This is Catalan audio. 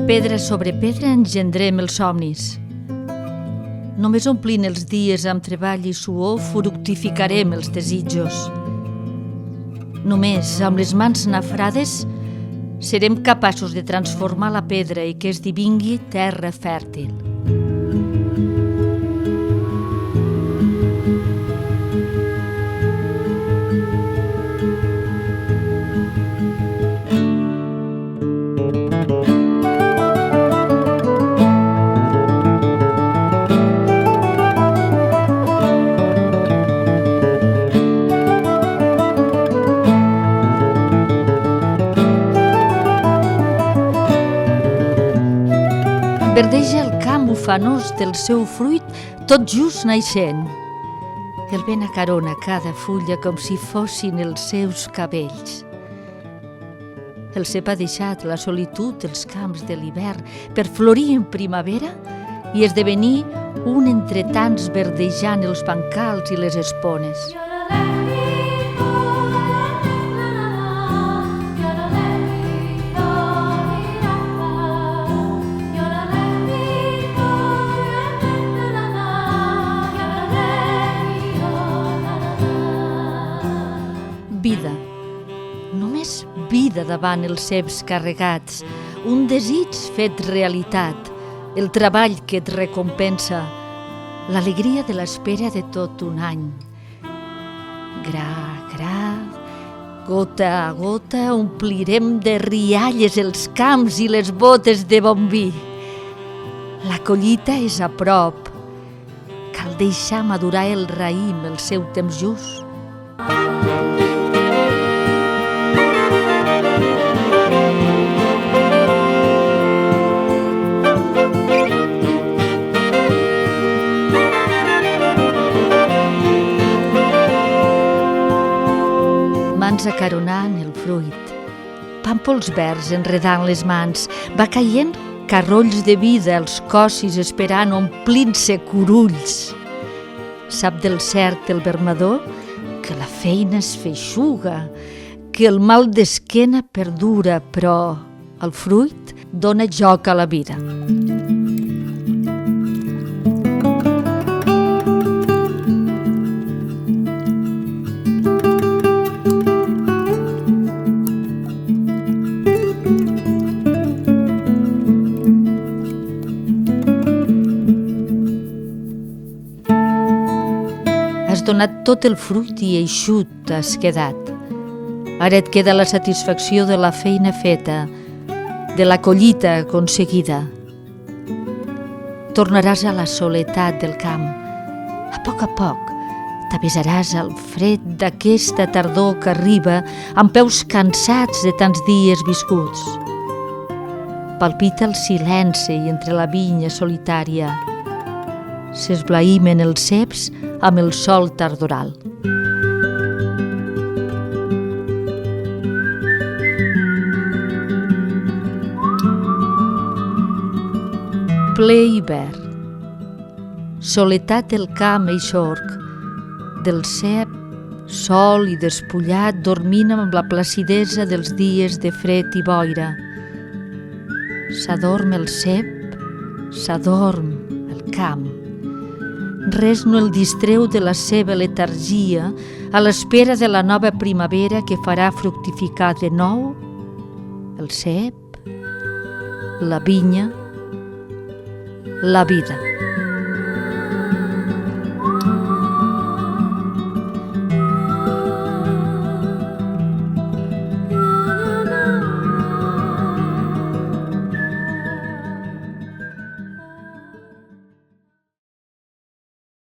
Pedra sobre pedra engendrem els somnis. Només omplint els dies amb treball i suor fructificarem els desitjos. Només amb les mans nafrades serem capaços de transformar la pedra i que esdevingui terra fèrtil. Verdeja el camp ufanós del seu fruit tot just naixent. El vent acarona cada fulla com si fossin els seus cabells. El cep ha deixat la solitud dels camps de l'hivern per florir en primavera i esdevenir un entre tants verdejant els bancals i les espones. Vida, només vida davant els ceps carregats, un desig fet realitat, el treball que et recompensa, l'alegria de l'espera de tot un any. Gra a gra, gota a gota, omplirem de rialles els camps i les botes de bon vi. La collita és a prop, cal deixar madurar el raïm el seu temps just. Mans acaronant el fruit, pàmpols verds enredant les mans, va caient carrolls de vida als cossis esperant omplint-se curulls. Sap del cert el vermador que la feina es feixuga, que el mal d'esquena perdura, però el fruit dona joc a la vida. Has donat tot el fruit i eixut has quedat. Ara et queda la satisfacció de la feina feta, de la collita aconseguida. Tornaràs a la soledat del camp. A poc t'avesaràs al fred d'aquesta tardor que arriba amb peus cansats de tants dies viscuts. Palpita el silenci entre la vinya solitària. S'esblaïmen els ceps amb el sol tardoral. Ple hivern. Soletat del camp eixorc, del cep, sol i despullat dormint amb la placidesa dels dies de fred i boira. S'adorm el cep, s'adorm el camp. Res no el distreu de la seva letargia a l'espera de la nova primavera que farà fructificar de nou el cep, la vinya, la vida.